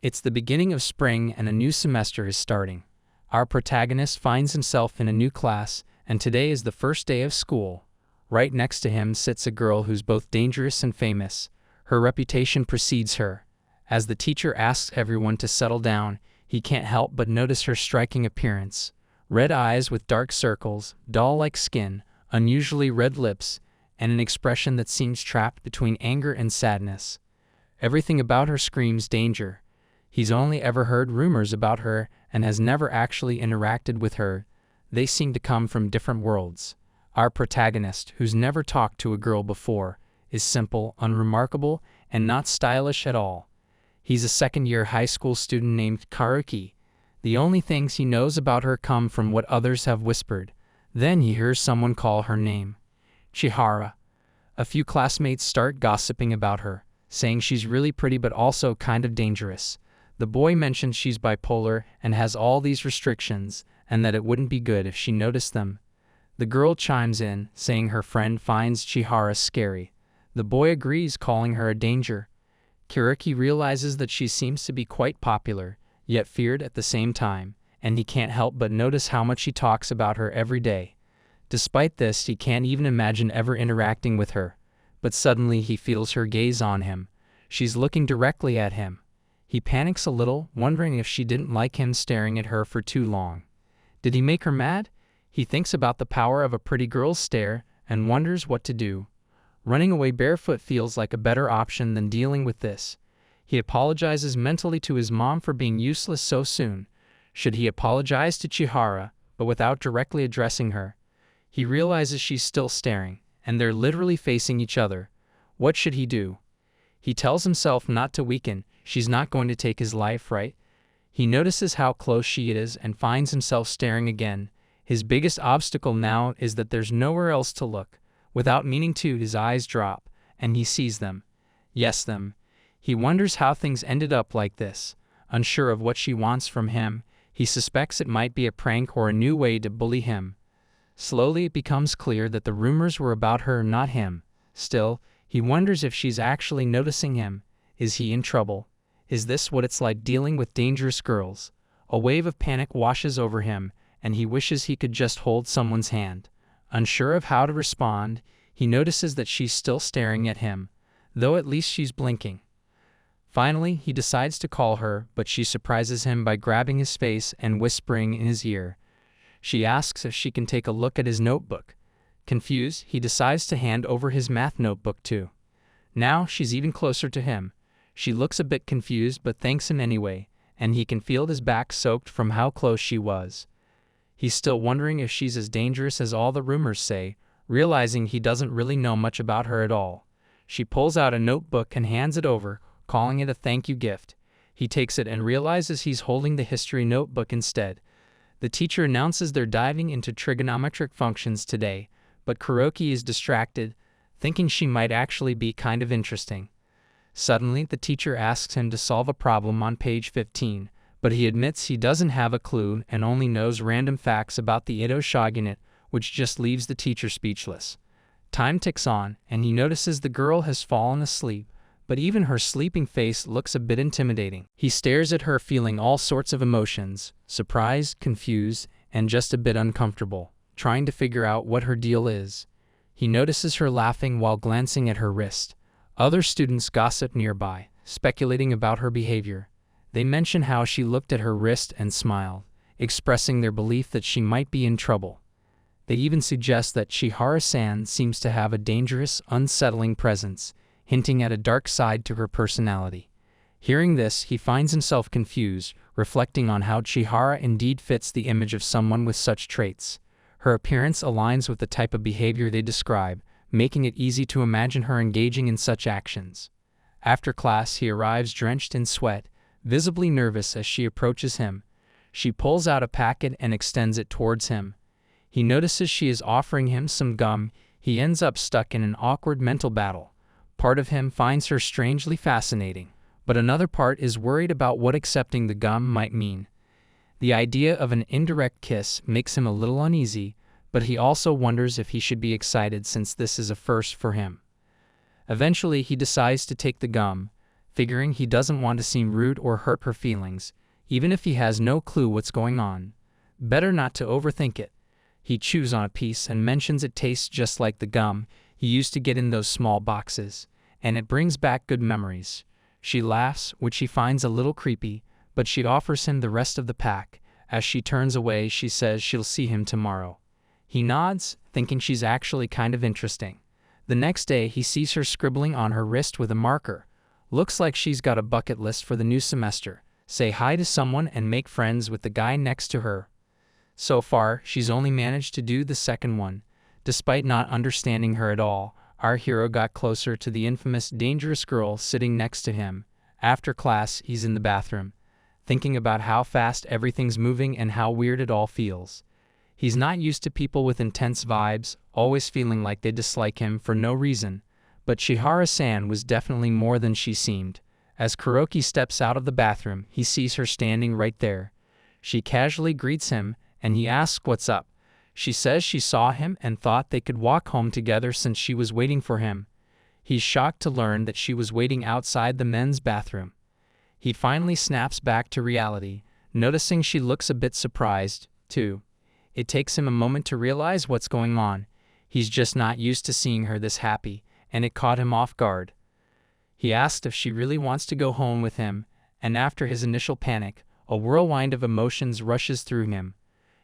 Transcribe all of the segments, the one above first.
It's the beginning of spring and a new semester is starting. Our protagonist finds himself in a new class, and today is the first day of school. Right next to him sits a girl who's both dangerous and famous. Her reputation precedes her. As the teacher asks everyone to settle down, he can't help but notice her striking appearance. Red eyes with dark circles, doll-like skin, unusually red lips, and an expression that seems trapped between anger and sadness. Everything about her screams danger. He's only ever heard rumors about her and has never actually interacted with her. They seem to come from different worlds. Our protagonist, who's never talked to a girl before, is simple, unremarkable, and not stylish at all. He's a second-year high school student named Karuki. The only things he knows about her come from what others have whispered. Then he hears someone call her name. Chihara. A few classmates start gossiping about her, saying she's really pretty but also kind of dangerous. The boy mentions she's bipolar and has all these restrictions, and that it wouldn't be good if she noticed them. The girl chimes in, saying her friend finds Chihara scary. The boy agrees, calling her a danger. Karuki realizes that she seems to be quite popular, yet feared at the same time, and he can't help but notice how much she talks about her every day. Despite this, he can't even imagine ever interacting with her. But suddenly he feels her gaze on him. She's looking directly at him. He panics a little, wondering if she didn't like him staring at her for too long. Did he make her mad? He thinks about the power of a pretty girl's stare and wonders what to do. Running away barefoot feels like a better option than dealing with this. He apologizes mentally to his mom for being useless so soon. Should he apologize to Chihara, but without directly addressing her? He realizes she's still staring, and they're literally facing each other. What should he do? He tells himself not to weaken. She's not going to take his life, right? He notices how close she is and finds himself staring again. His biggest obstacle now is that there's nowhere else to look. Without meaning to, his eyes drop, and he sees them. Yes, them. He wonders how things ended up like this. Unsure of what she wants from him, he suspects it might be a prank or a new way to bully him. Slowly it becomes clear that the rumors were about her, not him. Still, he wonders if she's actually noticing him. Is he in trouble? Is this what it's like dealing with dangerous girls? A wave of panic washes over him, and he wishes he could just hold someone's hand. Unsure of how to respond, he notices that she's still staring at him, though at least she's blinking. Finally, he decides to call her, but she surprises him by grabbing his face and whispering in his ear. She asks if she can take a look at his notebook. Confused, he decides to hand over his math notebook too. Now she's even closer to him. She looks a bit confused but thanks him anyway, and he can feel his back soaked from how close she was. He's still wondering if she's as dangerous as all the rumors say, realizing he doesn't really know much about her at all. She pulls out a notebook and hands it over, calling it a thank you gift. He takes it and realizes he's holding the history notebook instead. The teacher announces they're diving into trigonometric functions today, but Karuki is distracted, thinking she might actually be kind of interesting. Suddenly, the teacher asks him to solve a problem on page 15, but he admits he doesn't have a clue and only knows random facts about the Edo shogunate, which just leaves the teacher speechless. Time ticks on, and he notices the girl has fallen asleep, but even her sleeping face looks a bit intimidating. He stares at her feeling all sorts of emotions, surprised, confused, and just a bit uncomfortable, trying to figure out what her deal is. He notices her laughing while glancing at her wrist. Other students gossip nearby, speculating about her behavior. They mention how she looked at her wrist and smiled, expressing their belief that she might be in trouble. They even suggest that Chihara-san seems to have a dangerous, unsettling presence, hinting at a dark side to her personality. Hearing this, he finds himself confused, reflecting on how Chihara indeed fits the image of someone with such traits. Her appearance aligns with the type of behavior they describe, making it easy to imagine her engaging in such actions. After class, he arrives drenched in sweat, visibly nervous as she approaches him. She pulls out a packet and extends it towards him. He notices she is offering him some gum. He ends up stuck in an awkward mental battle. Part of him finds her strangely fascinating, but another part is worried about what accepting the gum might mean. The idea of an indirect kiss makes him a little uneasy, but he also wonders if he should be excited since this is a first for him. Eventually, he decides to take the gum, figuring he doesn't want to seem rude or hurt her feelings, even if he has no clue what's going on. Better not to overthink it. He chews on a piece and mentions it tastes just like the gum he used to get in those small boxes, and it brings back good memories. She laughs, which he finds a little creepy, but she offers him the rest of the pack. As she turns away, she says she'll see him tomorrow. He nods, thinking she's actually kind of interesting. The next day, he sees her scribbling on her wrist with a marker. Looks like she's got a bucket list for the new semester. Say hi to someone and make friends with the guy next to her. So far, she's only managed to do the second one. Despite not understanding her at all, our hero got closer to the infamous dangerous girl sitting next to him. After class, he's in the bathroom, thinking about how fast everything's moving and how weird it all feels. He's not used to people with intense vibes, always feeling like they dislike him for no reason. But Chihara-san was definitely more than she seemed. As Kuroki steps out of the bathroom, he sees her standing right there. She casually greets him, and he asks what's up. She says she saw him and thought they could walk home together since she was waiting for him. He's shocked to learn that she was waiting outside the men's bathroom. He finally snaps back to reality, noticing she looks a bit surprised, too. It takes him a moment to realize what's going on. He's just not used to seeing her this happy, and it caught him off guard. He asked if she really wants to go home with him, and after his initial panic, a whirlwind of emotions rushes through him.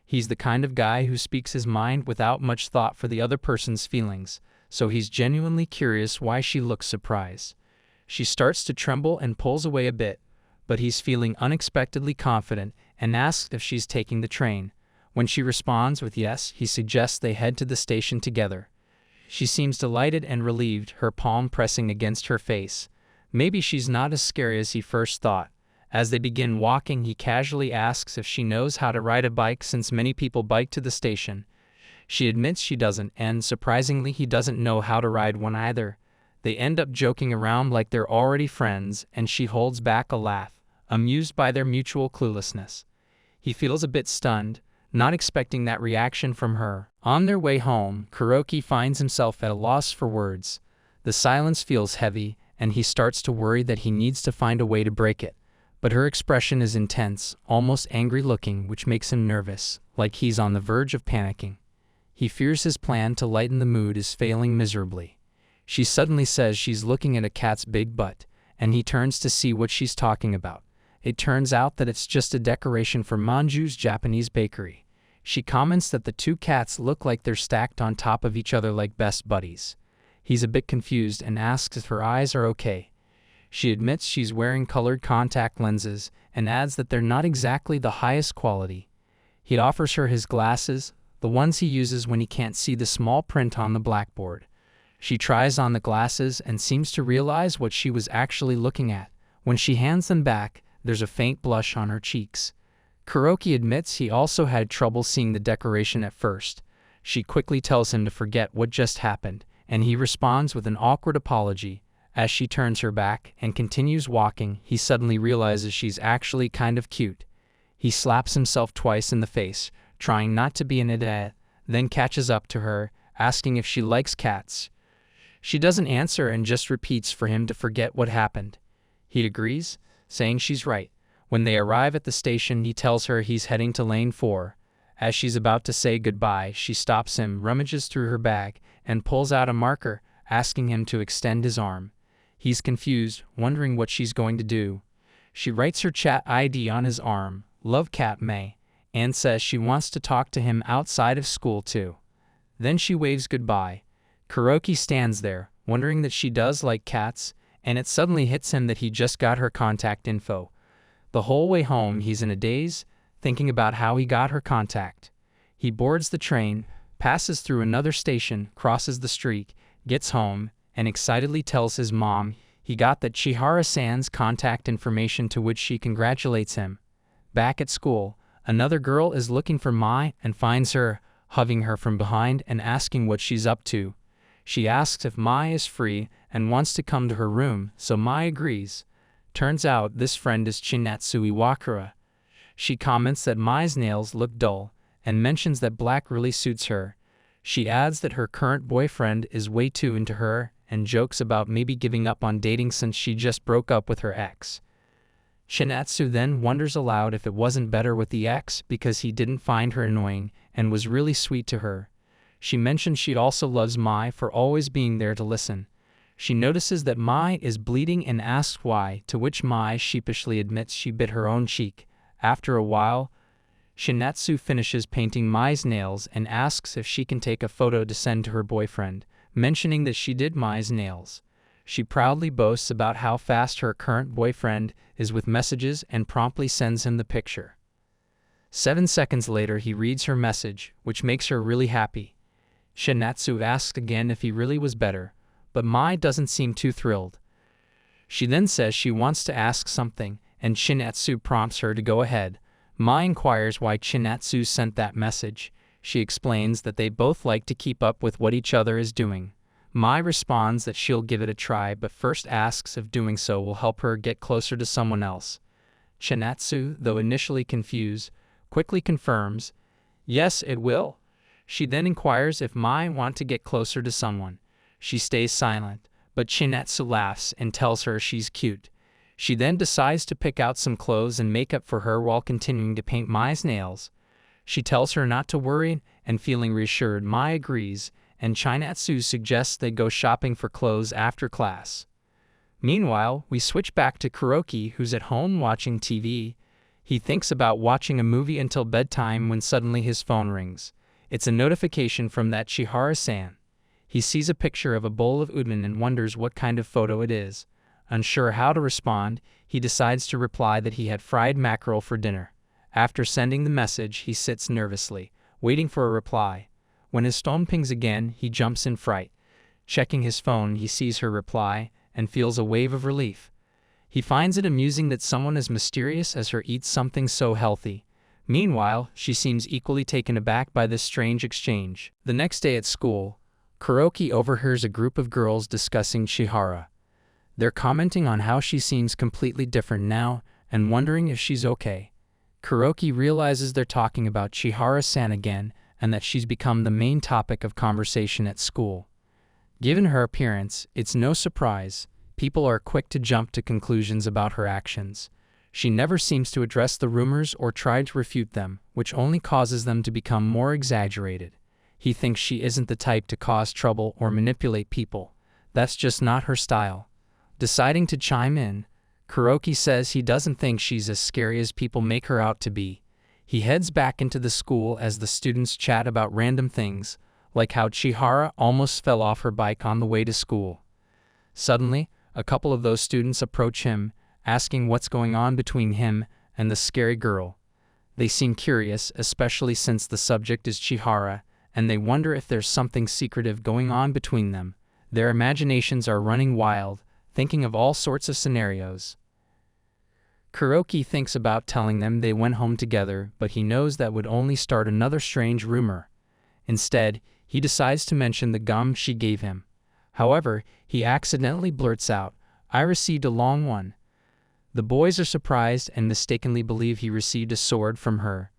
He's the kind of guy who speaks his mind without much thought for the other person's feelings, so he's genuinely curious why she looks surprised. She starts to tremble and pulls away a bit, but he's feeling unexpectedly confident and asks if she's taking the train. When she responds with yes, he suggests they head to the station together. She seems delighted and relieved, her palm pressing against her face. Maybe she's not as scary as he first thought. As they begin walking, he casually asks if she knows how to ride a bike since many people bike to the station. She admits she doesn't, and surprisingly he doesn't know how to ride one either. They end up joking around like they're already friends, and she holds back a laugh, amused by their mutual cluelessness. He feels a bit stunned, not expecting that reaction from her. On their way home, Kuroki finds himself at a loss for words. The silence feels heavy, and he starts to worry that he needs to find a way to break it. But her expression is intense, almost angry-looking, which makes him nervous, like he's on the verge of panicking. He fears his plan to lighten the mood is failing miserably. She suddenly says she's looking at a cat's big butt, and he turns to see what she's talking about. It turns out that it's just a decoration for Manju's Japanese bakery. She comments that the two cats look like they're stacked on top of each other like best buddies. He's a bit confused and asks if her eyes are okay. She admits she's wearing colored contact lenses and adds that they're not exactly the highest quality. He offers her his glasses, the ones he uses when he can't see the small print on the blackboard. She tries on the glasses and seems to realize what she was actually looking at. When she hands them back, there's a faint blush on her cheeks. Kuroki admits he also had trouble seeing the decoration at first. She quickly tells him to forget what just happened, and he responds with an awkward apology. As she turns her back and continues walking, he suddenly realizes she's actually kind of cute. He slaps himself twice in the face, trying not to be an idiot, then catches up to her, asking if she likes cats. She doesn't answer and just repeats for him to forget what happened. He agrees, saying she's right. When they arrive at the station, he tells her he's heading to lane 4. As she's about to say goodbye, she stops him, rummages through her bag, and pulls out a marker, asking him to extend his arm. He's confused, wondering what she's going to do. She writes her chat ID on his arm, Love Cat May, and says she wants to talk to him outside of school too. Then she waves goodbye. Kuroki stands there, wondering that she does like cats, and it suddenly hits him that he just got her contact info. The whole way home he's in a daze, thinking about how he got her contact. He boards the train, passes through another station, crosses the street, gets home, and excitedly tells his mom he got that Chihara-san's contact information, to which she congratulates him. Back at school, another girl is looking for Mai and finds her, hugging her from behind and asking what she's up to. She asks if Mai is free and wants to come to her room, so Mai agrees. Turns out this friend is Chinatsu Iwakura. She comments that Mai's nails look dull and mentions that black really suits her. She adds that her current boyfriend is way too into her and jokes about maybe giving up on dating since she just broke up with her ex. Shinatsu then wonders aloud if it wasn't better with the ex because he didn't find her annoying and was really sweet to her. She mentions she also loves Mai for always being there to listen. She notices that Mai is bleeding and asks why, to which Mai sheepishly admits she bit her own cheek. After a while, Shinatsu finishes painting Mai's nails and asks if she can take a photo to send to her boyfriend, mentioning that she did Mai's nails. She proudly boasts about how fast her current boyfriend is with messages and promptly sends him the picture. 7 seconds later, he reads her message, which makes her really happy. Shinatsu asks again if he really was better, but Mai doesn't seem too thrilled. She then says she wants to ask something, and Shinatsu prompts her to go ahead. Mai inquires why Shinatsu sent that message. She explains that they both like to keep up with what each other is doing. Mai responds that she'll give it a try, but first asks if doing so will help her get closer to someone else. Shinatsu, though initially confused, quickly confirms, yes, it will. She then inquires if Mai wants to get closer to someone. She stays silent, but Shinatsu laughs and tells her she's cute. She then decides to pick out some clothes and makeup for her while continuing to paint Mai's nails. She tells her not to worry, and feeling reassured, Mai agrees, and Shinatsu suggests they go shopping for clothes after class. Meanwhile, we switch back to Kuroki, who's at home watching TV. He thinks about watching a movie until bedtime when suddenly his phone rings. It's a notification from that Chihara-san. He sees a picture of a bowl of udon and wonders what kind of photo it is. Unsure how to respond, he decides to reply that he had fried mackerel for dinner. After sending the message, he sits nervously, waiting for a reply. When his phone pings again, he jumps in fright. Checking his phone, he sees her reply and feels a wave of relief. He finds it amusing that someone as mysterious as her eats something so healthy. Meanwhile, she seems equally taken aback by this strange exchange. The next day at school, Kuroki overhears a group of girls discussing Chihara. They're commenting on how she seems completely different now and wondering if she's okay. Kuroki realizes they're talking about Chihara-san again and that she's become the main topic of conversation at school. Given her appearance, it's no surprise. People are quick to jump to conclusions about her actions. She never seems to address the rumors or try to refute them, which only causes them to become more exaggerated. He thinks she isn't the type to cause trouble or manipulate people. That's just not her style. Deciding to chime in, Kuroki says he doesn't think she's as scary as people make her out to be. He heads back into the school as the students chat about random things, like how Chihara almost fell off her bike on the way to school. Suddenly, a couple of those students approach him, asking what's going on between him and the scary girl. They seem curious, especially since the subject is Chihara, and they wonder if there's something secretive going on between them. Their imaginations are running wild, thinking of all sorts of scenarios. Kuroki thinks about telling them they went home together, but he knows that would only start another strange rumor. Instead, he decides to mention the gum she gave him. However, he accidentally blurts out, "I received a long one." The boys are surprised and mistakenly believe he received a sword from her.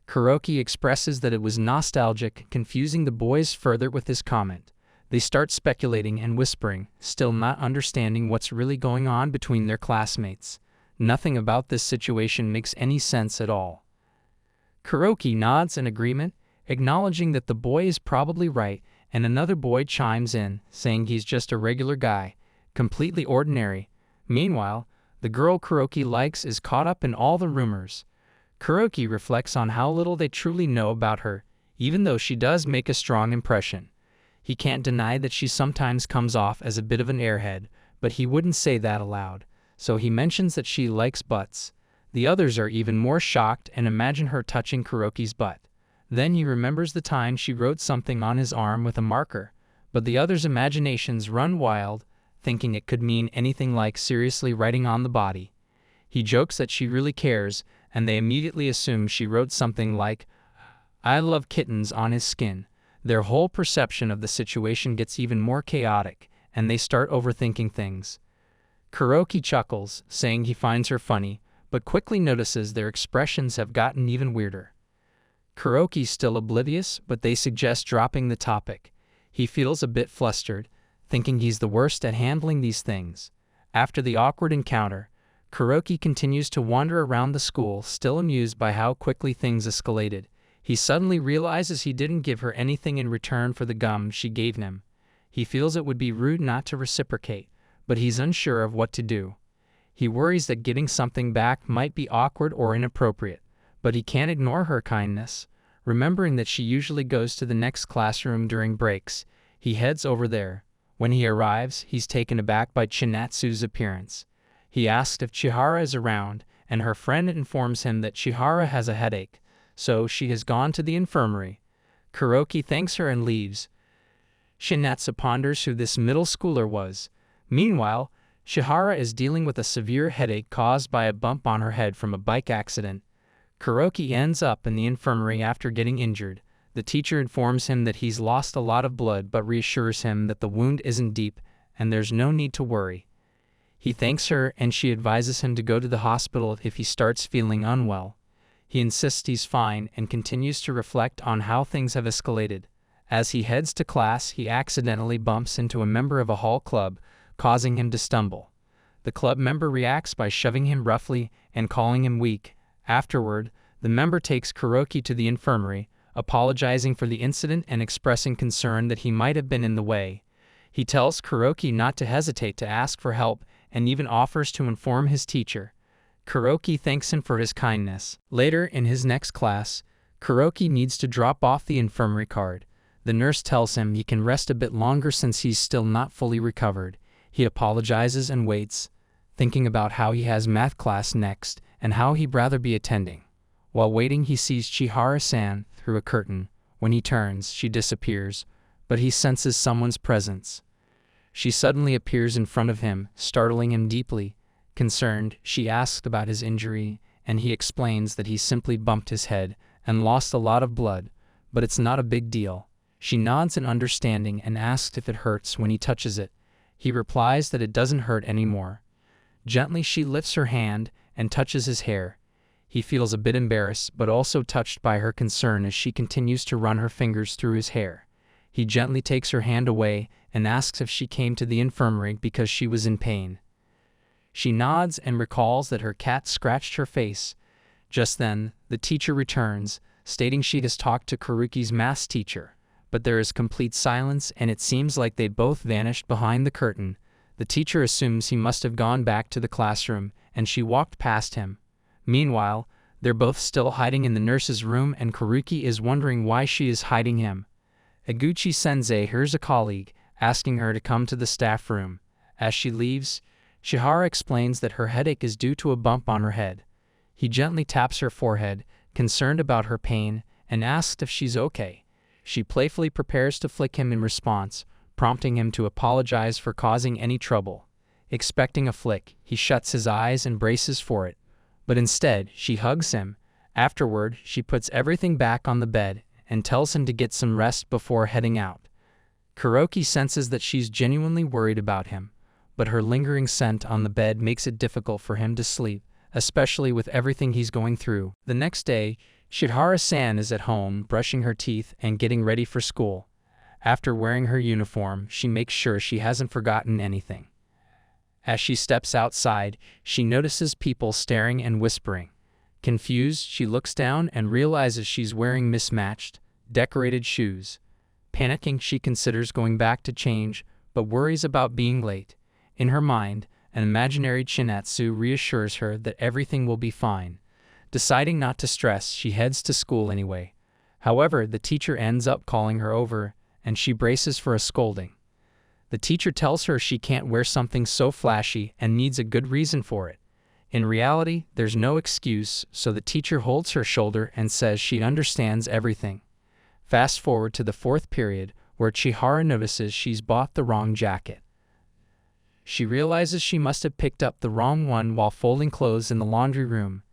Kuroki expresses that it was nostalgic, confusing the boys further with his comment. They start speculating and whispering, still not understanding what's really going on between their classmates. Nothing about this situation makes any sense at all. Kuroki nods in agreement, acknowledging that the boy is probably right, and another boy chimes in, saying he's just a regular guy, completely ordinary. Meanwhile, the girl Kuroki likes is caught up in all the rumors. Kuroki reflects on how little they truly know about her, even though she does make a strong impression. He can't deny that she sometimes comes off as a bit of an airhead, but he wouldn't say that aloud. So he mentions that she likes butts. The others are even more shocked and imagine her touching Kuroki's butt. Then he remembers the time she wrote something on his arm with a marker, but the others' imaginations run wild, thinking it could mean anything like seriously writing on the body. He jokes that she really cares, and they immediately assume she wrote something like, "I love kittens" on his skin. Their whole perception of the situation gets even more chaotic, and they start overthinking things. Kuroki chuckles, saying he finds her funny, but quickly notices their expressions have gotten even weirder. Kuroki's still oblivious, but they suggest dropping the topic. He feels a bit flustered, thinking he's the worst at handling these things. After the awkward encounter, Kuroki continues to wander around the school, still amused by how quickly things escalated. He suddenly realizes he didn't give her anything in return for the gum she gave him. He feels it would be rude not to reciprocate, but he's unsure of what to do. He worries that getting something back might be awkward or inappropriate, but he can't ignore her kindness. Remembering that she usually goes to the next classroom during breaks, he heads over there. When he arrives, he's taken aback by Chinatsu's appearance. He asks if Chihara is around, and her friend informs him that Chihara has a headache, so she has gone to the infirmary. Kuroki thanks her and leaves. Chinatsu ponders who this middle schooler was. Meanwhile, Chihara is dealing with a severe headache caused by a bump on her head from a bike accident. Kuroki ends up in the infirmary after getting injured. The teacher informs him that he's lost a lot of blood but reassures him that the wound isn't deep and there's no need to worry. He thanks her and she advises him to go to the hospital if he starts feeling unwell. He insists he's fine and continues to reflect on how things have escalated. As he heads to class, he accidentally bumps into a member of a hall club, causing him to stumble. The club member reacts by shoving him roughly and calling him weak. Afterward, the member takes Kuroki to the infirmary, apologizing for the incident and expressing concern that he might have been in the way. He tells Kuroki not to hesitate to ask for help and even offers to inform his teacher. Kuroki thanks him for his kindness. Later, in his next class, Kuroki needs to drop off the infirmary card. The nurse tells him he can rest a bit longer since he's still not fully recovered. He apologizes and waits, thinking about how he has math class next and how he'd rather be attending. While waiting, he sees Chihara-san through a curtain. When he turns, she disappears, but he senses someone's presence. She suddenly appears in front of him, startling him deeply. Concerned, she asks about his injury, and he explains that he simply bumped his head and lost a lot of blood, but it's not a big deal. She nods in understanding and asks if it hurts when he touches it. He replies that it doesn't hurt anymore. Gently, she lifts her hand and touches his hair. He feels a bit embarrassed, but also touched by her concern as she continues to run her fingers through his hair. He gently takes her hand away and asks if she came to the infirmary because she was in pain. She nods and recalls that her cat scratched her face. Just then, the teacher returns, stating she has talked to Kuroki's math teacher, but there is complete silence and it seems like they both vanished behind the curtain. The teacher assumes he must have gone back to the classroom, and she walked past him. Meanwhile, they're both still hiding in the nurse's room and Kuroki is wondering why she is hiding him. Eguchi-sensei hears a colleague, asking her to come to the staff room. As she leaves, Chihara explains that her headache is due to a bump on her head. He gently taps her forehead, concerned about her pain, and asks if she's okay. She playfully prepares to flick him in response, prompting him to apologize for causing any trouble. Expecting a flick, he shuts his eyes and braces for it, but instead, she hugs him. Afterward, she puts everything back on the bed and tells him to get some rest before heading out. Kuroki senses that she's genuinely worried about him, but her lingering scent on the bed makes it difficult for him to sleep, especially with everything he's going through. The next day, Chihara-san is at home, brushing her teeth and getting ready for school. After wearing her uniform, she makes sure she hasn't forgotten anything. As she steps outside, she notices people staring and whispering. Confused, she looks down and realizes she's wearing mismatched, decorated shoes. Panicking, she considers going back to change, but worries about being late. In her mind, an imaginary Chinatsu reassures her that everything will be fine. Deciding not to stress, she heads to school anyway. However, the teacher ends up calling her over, and she braces for a scolding. The teacher tells her she can't wear something so flashy and needs a good reason for it. In reality, there's no excuse, so the teacher holds her shoulder and says she understands everything. Fast forward to the 4th period, where Chihara notices she's bought the wrong jacket. She realizes she must have picked up the wrong one while folding clothes in the laundry room.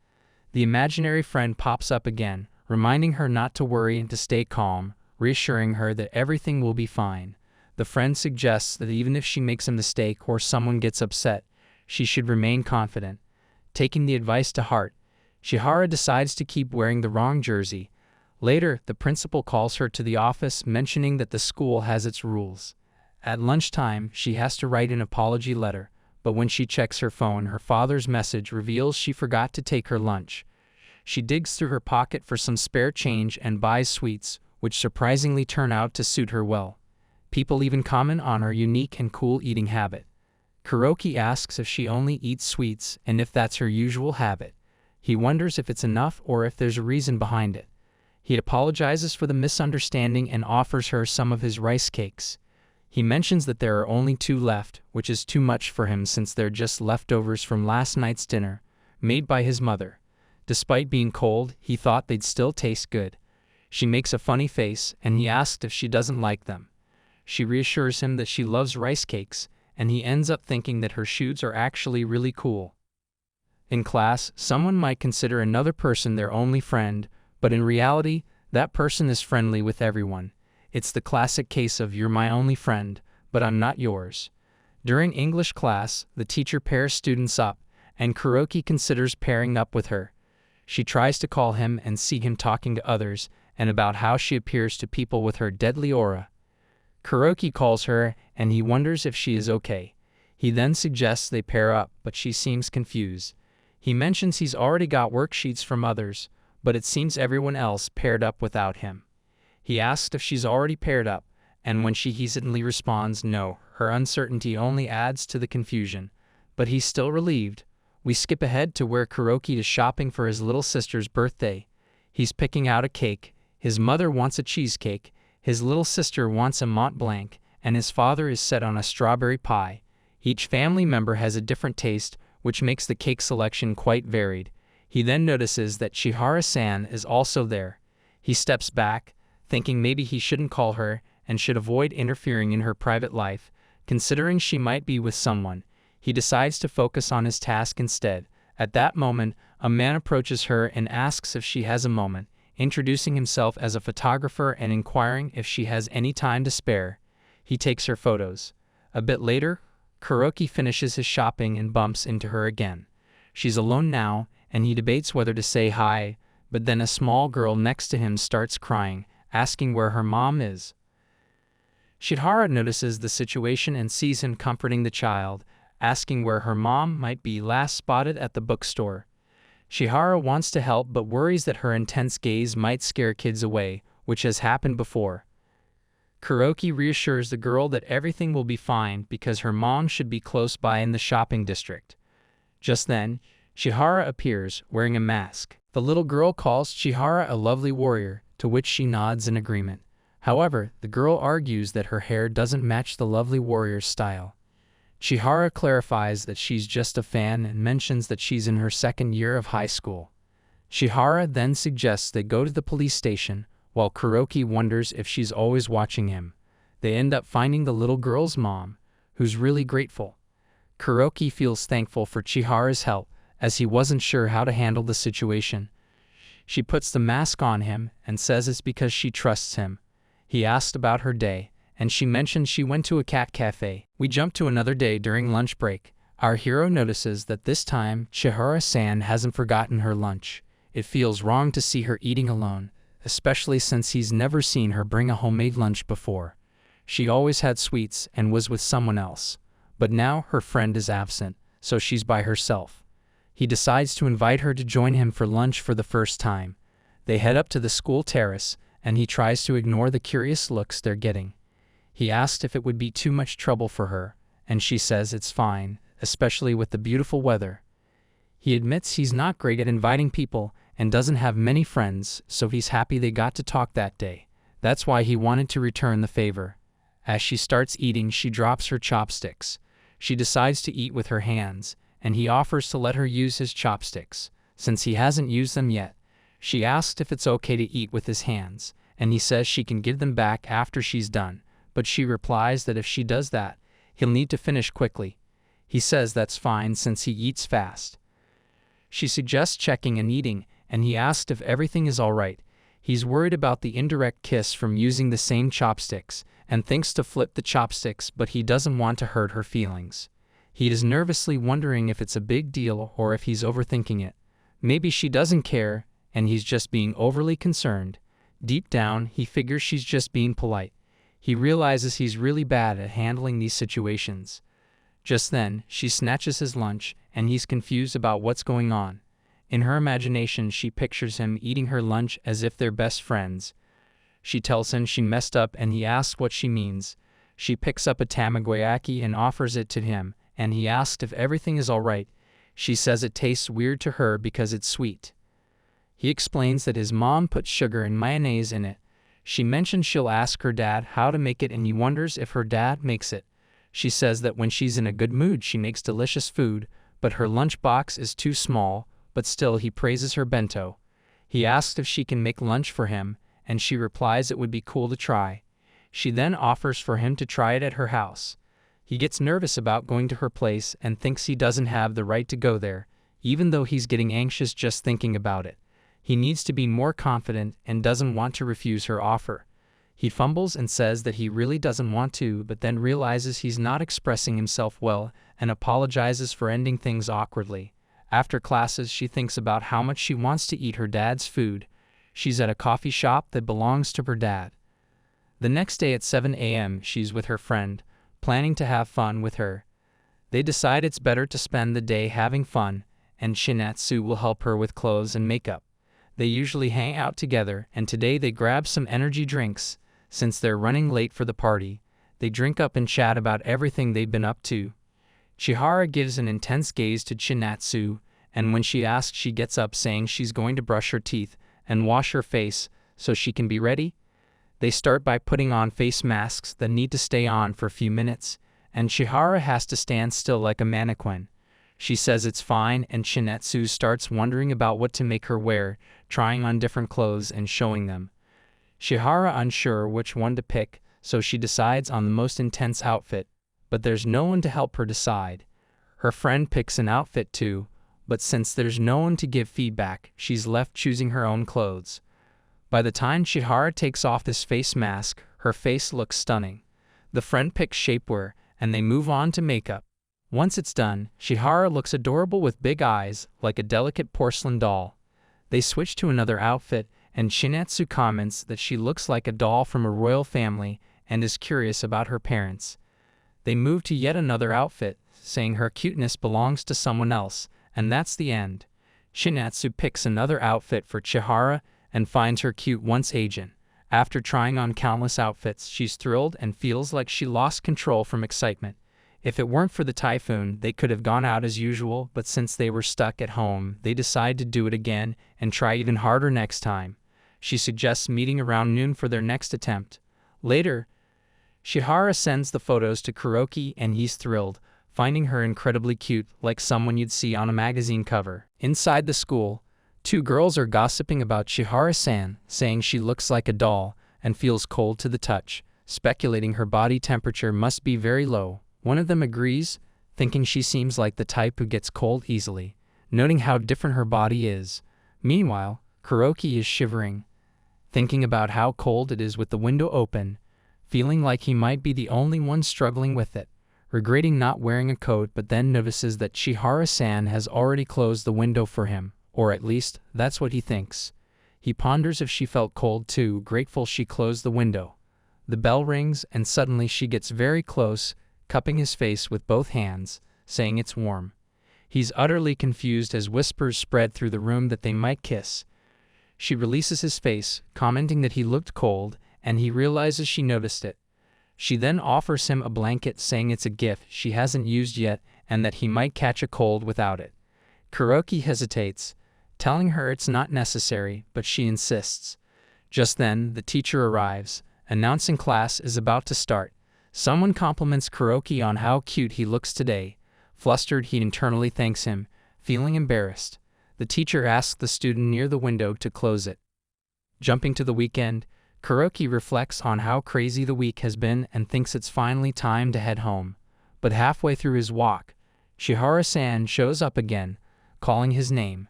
The imaginary friend pops up again, reminding her not to worry and to stay calm, reassuring her that everything will be fine. The friend suggests that even if she makes a mistake or someone gets upset, she should remain confident. Taking the advice to heart, Chihara decides to keep wearing the wrong jersey. Later, the principal calls her to the office, mentioning that the school has its rules. At lunchtime, she has to write an apology letter, but when she checks her phone, her father's message reveals she forgot to take her lunch. She digs through her pocket for some spare change and buys sweets, which surprisingly turn out to suit her well. People even comment on her unique and cool eating habit. Kuroki asks if she only eats sweets and if that's her usual habit. He wonders if it's enough or if there's a reason behind it. He apologizes for the misunderstanding and offers her some of his rice cakes. He mentions that there are only 2 left, which is too much for him since they're just leftovers from last night's dinner, made by his mother. Despite being cold, he thought they'd still taste good. She makes a funny face, and he asks if she doesn't like them. She reassures him that she loves rice cakes, and he ends up thinking that her shoes are actually really cool. In class, someone might consider another person their only friend, but in reality, that person is friendly with everyone. It's the classic case of "you're my only friend, but I'm not yours." During English class, the teacher pairs students up, and Kuroki considers pairing up with her. She tries to call him and see him talking to others, and about how she appears to people with her deadly aura. Kuroki calls her, and he wonders if she is okay. He then suggests they pair up, but she seems confused. He mentions he's already got worksheets from others, but it seems everyone else paired up without him. He asks if she's already paired up, and when she hesitantly responds no, her uncertainty only adds to the confusion. But he's still relieved. We skip ahead to where Kuroki is shopping for his little sister's birthday. He's picking out a cake. His mother wants a cheesecake, his little sister wants a Mont Blanc, and his father is set on a strawberry pie. Each family member has a different taste, which makes the cake selection quite varied. He then notices that Chihara-san is also there. He steps back, thinking maybe he shouldn't call her and should avoid interfering in her private life, considering she might be with someone. He decides to focus on his task instead. At that moment, a man approaches her and asks if she has a moment, introducing himself as a photographer and inquiring if she has any time to spare. He takes her photos. A bit later, Kuroki finishes his shopping and bumps into her again. She's alone now, and he debates whether to say hi, but then a small girl next to him starts crying, asking where her mom is. Chihara notices the situation and sees him comforting the child, asking where her mom might be last spotted at the bookstore. Chihara wants to help but worries that her intense gaze might scare kids away, which has happened before. Kuroki reassures the girl that everything will be fine because her mom should be close by in the shopping district. Just then, Chihara appears, wearing a mask. The little girl calls Chihara a lovely warrior, to which she nods in agreement. However, the girl argues that her hair doesn't match the lovely warrior's style. Chihara clarifies that she's just a fan and mentions that she's in her 2nd year of high school. Chihara then suggests they go to the police station, while Kuroki wonders if she's always watching him. They end up finding the little girl's mom, who's really grateful. Kuroki feels thankful for Chihara's help, as he wasn't sure how to handle the situation. She puts the mask on him and says it's because she trusts him. He asked about her day, and she mentions she went to a cat cafe. We jump to another day during lunch break. Our hero notices that this time Chihara-san hasn't forgotten her lunch. It feels wrong to see her eating alone, especially since he's never seen her bring a homemade lunch before. She always had sweets and was with someone else. But now her friend is absent, so she's by herself. He decides to invite her to join him for lunch for the first time. They head up to the school terrace, and he tries to ignore the curious looks they're getting. He asks if it would be too much trouble for her, and she says it's fine, especially with the beautiful weather. He admits he's not great at inviting people and doesn't have many friends, so he's happy they got to talk that day. That's why he wanted to return the favor. As she starts eating, she drops her chopsticks. She decides to eat with her hands, and he offers to let her use his chopsticks, since he hasn't used them yet. She asks if it's okay to eat with his hands, and he says she can give them back after she's done, but she replies that if she does that, he'll need to finish quickly. He says that's fine since he eats fast. She suggests checking and eating, and he asks if everything is alright. He's worried about the indirect kiss from using the same chopsticks, and thinks to flip the chopsticks, but he doesn't want to hurt her feelings. He is nervously wondering if it's a big deal or if he's overthinking it. Maybe she doesn't care, and he's just being overly concerned. Deep down, he figures she's just being polite. He realizes he's really bad at handling these situations. Just then, she snatches his lunch, and he's confused about what's going on. In her imagination, she pictures him eating her lunch as if they're best friends. She tells him she messed up and he asks what she means. She picks up a tamagoyaki and offers it to him, and he asks if everything is alright. She says it tastes weird to her because it's sweet. He explains that his mom put sugar and mayonnaise in it. She mentions she'll ask her dad how to make it, and he wonders if her dad makes it. She says that when she's in a good mood she makes delicious food, but her lunchbox is too small, but still he praises her bento. He asks if she can make lunch for him, and she replies it would be cool to try. She then offers for him to try it at her house. He gets nervous about going to her place and thinks he doesn't have the right to go there, even though he's getting anxious just thinking about it. He needs to be more confident and doesn't want to refuse her offer. He fumbles and says that he really doesn't want to, but then realizes he's not expressing himself well and apologizes for ending things awkwardly. After classes, she thinks about how much she wants to eat her dad's food. She's at a coffee shop that belongs to her dad. The next day at 7 a.m., she's with her friend, planning to have fun with her. They decide it's better to spend the day having fun, and Shinatsu will help her with clothes and makeup. They usually hang out together, and today they grab some energy drinks. Since they're running late for the party, they drink up and chat about everything they've been up to. Chihara gives an intense gaze to Shinatsu, and when she asks, she gets up saying she's going to brush her teeth and wash her face so she can be ready. They start by putting on face masks that need to stay on for a few minutes, and Chihara has to stand still like a mannequin. She says it's fine, and Shinatsu starts wondering about what to make her wear, trying on different clothes and showing them. Chihara unsure which one to pick, so she decides on the most intense outfit, but there's no one to help her decide. Her friend picks an outfit too, but since there's no one to give feedback, she's left choosing her own clothes. By the time Chihara takes off this face mask, her face looks stunning. The friend picks shapewear, and they move on to makeup. Once it's done, Chihara looks adorable with big eyes, like a delicate porcelain doll. They switch to another outfit, and Shinatsu comments that she looks like a doll from a royal family and is curious about her parents. They move to yet another outfit, saying her cuteness belongs to someone else, and that's the end. Shinatsu picks another outfit for Chihara and finds her cute once again. After trying on countless outfits, she's thrilled and feels like she lost control from excitement. If it weren't for the typhoon, they could have gone out as usual, but since they were stuck at home, they decide to do it again and try even harder next time. She suggests meeting around noon for their next attempt. Later, Chihara sends the photos to Kuroki and he's thrilled, finding her incredibly cute, like someone you'd see on a magazine cover. Inside the school, two girls are gossiping about Chihara-san, saying she looks like a doll and feels cold to the touch, speculating her body temperature must be very low. One of them agrees, thinking she seems like the type who gets cold easily, noting how different her body is. Meanwhile, Kuroki is shivering, thinking about how cold it is with the window open, feeling like he might be the only one struggling with it, regretting not wearing a coat, but then notices that Chihara-san has already closed the window for him, or at least, that's what he thinks. He ponders if she felt cold too, grateful she closed the window. The bell rings, and suddenly she gets very close, cupping his face with both hands, saying it's warm. He's utterly confused as whispers spread through the room that they might kiss. She releases his face, commenting that he looked cold, and he realizes she noticed it. She then offers him a blanket, saying it's a gift she hasn't used yet and that he might catch a cold without it. Kuroki hesitates, telling her it's not necessary, but she insists. Just then, the teacher arrives, announcing class is about to start. Someone compliments Kuroki on how cute he looks today. Flustered, he internally thanks him, feeling embarrassed. The teacher asks the student near the window to close it. Jumping to the weekend, Kuroki reflects on how crazy the week has been and thinks it's finally time to head home. But halfway through his walk, Chihara-san shows up again, calling his name.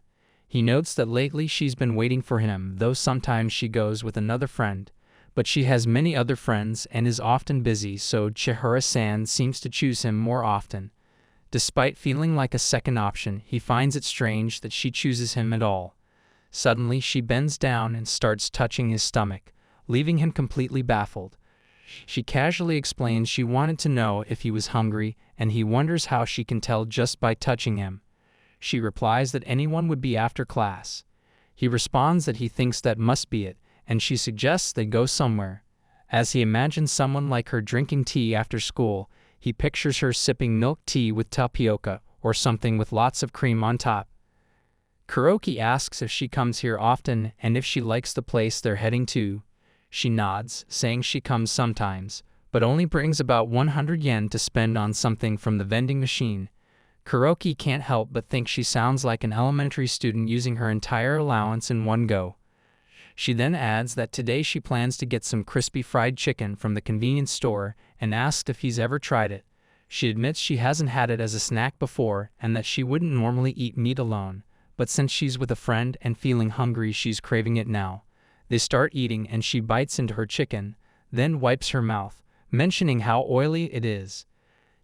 He notes that lately she's been waiting for him, though sometimes she goes with another friend. But she has many other friends and is often busy, so Chihara-san seems to choose him more often. Despite feeling like a second option, he finds it strange that she chooses him at all. Suddenly, she bends down and starts touching his stomach, leaving him completely baffled. She casually explains she wanted to know if he was hungry, and he wonders how she can tell just by touching him. She replies that anyone would be after class. He responds that he thinks that must be it, and she suggests they go somewhere. As he imagines someone like her drinking tea after school, he pictures her sipping milk tea with tapioca or something with lots of cream on top. Kuroki asks if she comes here often and if she likes the place they're heading to. She nods, saying she comes sometimes, but only brings about 100 yen to spend on something from the vending machine. Kuroki can't help but think she sounds like an elementary student using her entire allowance in one go. She then adds that today she plans to get some crispy fried chicken from the convenience store and asks if he's ever tried it. She admits she hasn't had it as a snack before and that she wouldn't normally eat meat alone, but since she's with a friend and feeling hungry, she's craving it now. They start eating and she bites into her chicken, then wipes her mouth, mentioning how oily it is.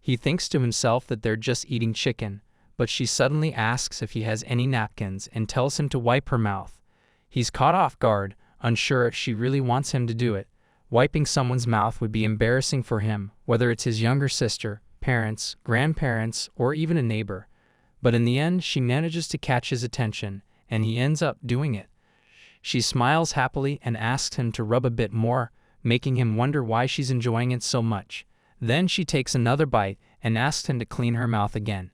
He thinks to himself that they're just eating chicken, but she suddenly asks if he has any napkins and tells him to wipe her mouth. He's caught off guard, unsure if she really wants him to do it. Wiping someone's mouth would be embarrassing for him, whether it's his younger sister, parents, grandparents, or even a neighbor. But in the end, she manages to catch his attention, and he ends up doing it. She smiles happily and asks him to rub a bit more, making him wonder why she's enjoying it so much. Then she takes another bite and asks him to clean her mouth again.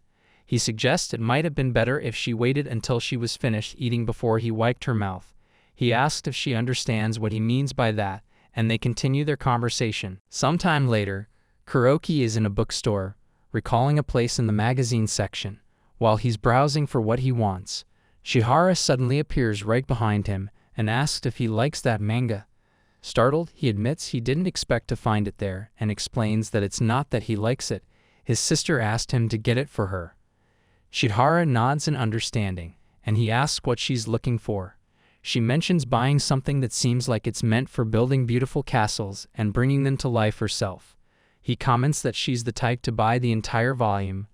He suggests it might have been better if she waited until she was finished eating before he wiped her mouth. He asks if she understands what he means by that, and they continue their conversation. Sometime later, Kuroki is in a bookstore, recalling a place in the magazine section. While he's browsing for what he wants, Chihara suddenly appears right behind him and asks if he likes that manga. Startled, he admits he didn't expect to find it there and explains that it's not that he likes it. His sister asked him to get it for her. Chihara nods in understanding, and he asks what she's looking for. She mentions buying something that seems like it's meant for building beautiful castles and bringing them to life herself. He comments that she's the type to buy the entire volume.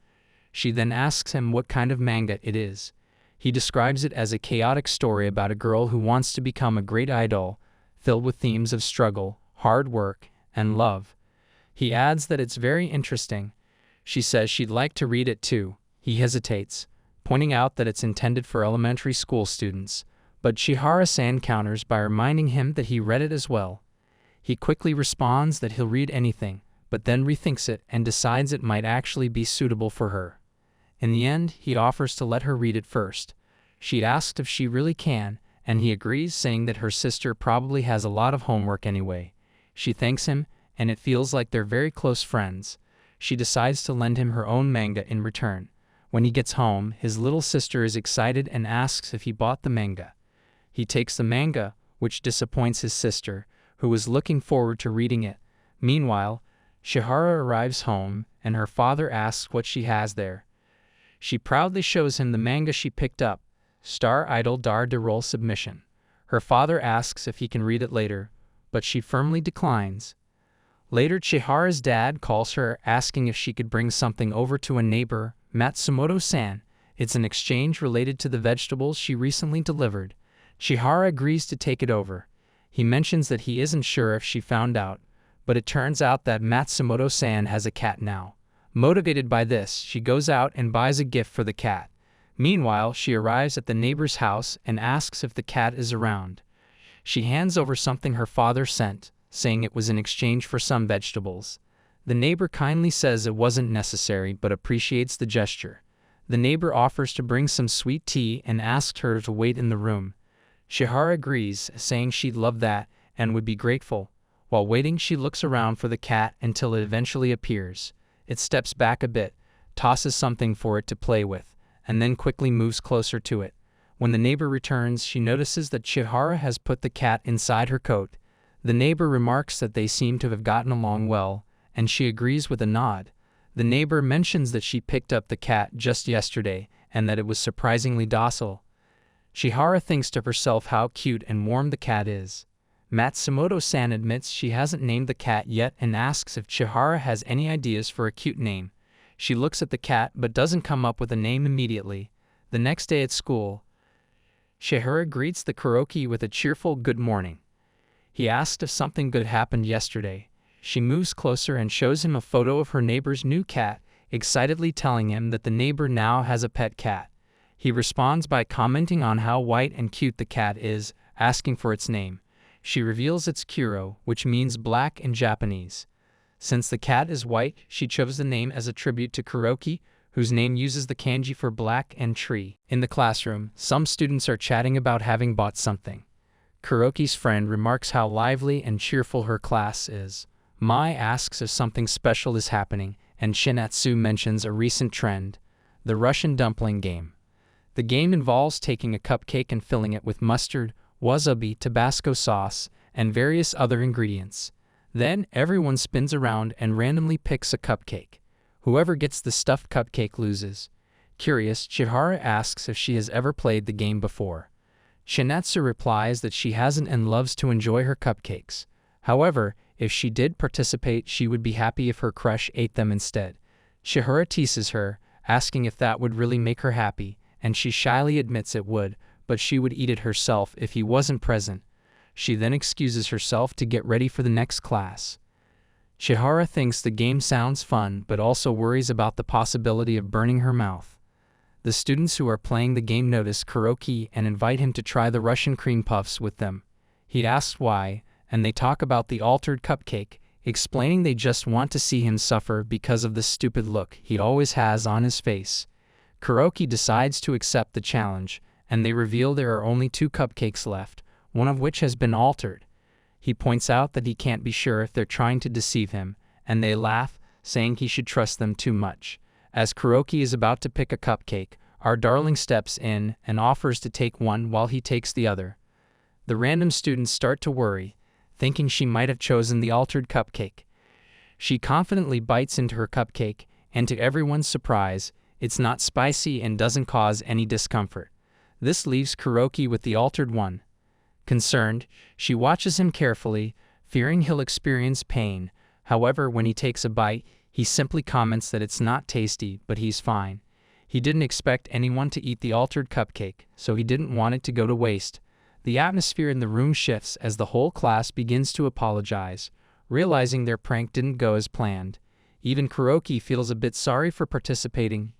She then asks him what kind of manga it is. He describes it as a chaotic story about a girl who wants to become a great idol, filled with themes of struggle, hard work, and love. He adds that it's very interesting. She says she'd like to read it too. He hesitates, pointing out that it's intended for elementary school students, but Chihara-san counters by reminding him that he read it as well. He quickly responds that he'll read anything, but then rethinks it and decides it might actually be suitable for her. In the end, he offers to let her read it first. She asks if she really can, and he agrees, saying that her sister probably has a lot of homework anyway. She thanks him, and it feels like they're very close friends. She decides to lend him her own manga in return. When he gets home, his little sister is excited and asks if he bought the manga. He takes the manga, which disappoints his sister, who was looking forward to reading it. Meanwhile, Chihara arrives home, and her father asks what she has there. She proudly shows him the manga she picked up, Star Idol Dar de Roll Submission. Her father asks if he can read it later, but she firmly declines. Later, Chihara's dad calls her, asking if she could bring something over to a neighbor, Matsumoto-san. It's an exchange related to the vegetables she recently delivered. Chihara agrees to take it over. He mentions that he isn't sure if she found out, but it turns out that Matsumoto-san has a cat now. Motivated by this, she goes out and buys a gift for the cat. Meanwhile, she arrives at the neighbor's house and asks if the cat is around. She hands over something her father sent, saying it was in exchange for some vegetables. The neighbor kindly says it wasn't necessary but appreciates the gesture. The neighbor offers to bring some sweet tea and asks her to wait in the room. Chihara agrees, saying she'd love that and would be grateful. While waiting, she looks around for the cat until it eventually appears. It steps back a bit, tosses something for it to play with, and then quickly moves closer to it. When the neighbor returns, she notices that Chihara has put the cat inside her coat. The neighbor remarks that they seem to have gotten along well, and she agrees with a nod. The neighbor mentions that she picked up the cat just yesterday and that it was surprisingly docile. Chihara thinks to herself how cute and warm the cat is. Matsumoto-san admits she hasn't named the cat yet and asks if Chihara has any ideas for a cute name. She looks at the cat but doesn't come up with a name immediately. The next day at school, Chihara greets the Kuroki with a cheerful good morning. He asks if something good happened yesterday. she moves closer and shows him a photo of her neighbor's new cat, excitedly telling him that the neighbor now has a pet cat. He responds by commenting on how white and cute the cat is, asking for its name. She reveals it's Kuro, which means black in Japanese. Since the cat is white, she chose the name as a tribute to Kuroki, whose name uses the kanji for black and tree. In the classroom, some students are chatting about having bought something. Kuroki's friend remarks how lively and cheerful her class is. Mai asks if something special is happening, and Shinatsu mentions a recent trend, the Russian dumpling game. The game involves taking a cupcake and filling it with mustard, wasabi, Tabasco sauce, and various other ingredients. Then, everyone spins around and randomly picks a cupcake. Whoever gets the stuffed cupcake loses. Curious, Chihara asks if she has ever played the game before. Shinatsu replies that she hasn't and loves to enjoy her cupcakes. However, if she did participate, she would be happy if her crush ate them instead. Chihara teases her, asking if that would really make her happy, and she shyly admits it would, but she would eat it herself if he wasn't present. She then excuses herself to get ready for the next class. Chihara thinks the game sounds fun, but also worries about the possibility of burning her mouth. The students who are playing the game notice Kuroki and invite him to try the Russian cream puffs with them. He asks why, and they talk about the altered cupcake, explaining they just want to see him suffer because of the stupid look he always has on his face. Kuroki decides to accept the challenge, and they reveal there are only 2 cupcakes left, one of which has been altered. He points out that he can't be sure if they're trying to deceive him, and they laugh, saying he should trust them too much. As Kuroki is about to pick a cupcake, our darling steps in and offers to take one while he takes the other. The random students start to worry, thinking she might have chosen the altered cupcake. She confidently bites into her cupcake, and to everyone's surprise, it's not spicy and doesn't cause any discomfort. This leaves Kuroki with the altered one. Concerned, she watches him carefully, fearing he'll experience pain. However, when he takes a bite, he simply comments that it's not tasty, but he's fine. He didn't expect anyone to eat the altered cupcake, so he didn't want it to go to waste. The atmosphere in the room shifts as the whole class begins to apologize, realizing their prank didn't go as planned. Even Kuroki feels a bit sorry for participating.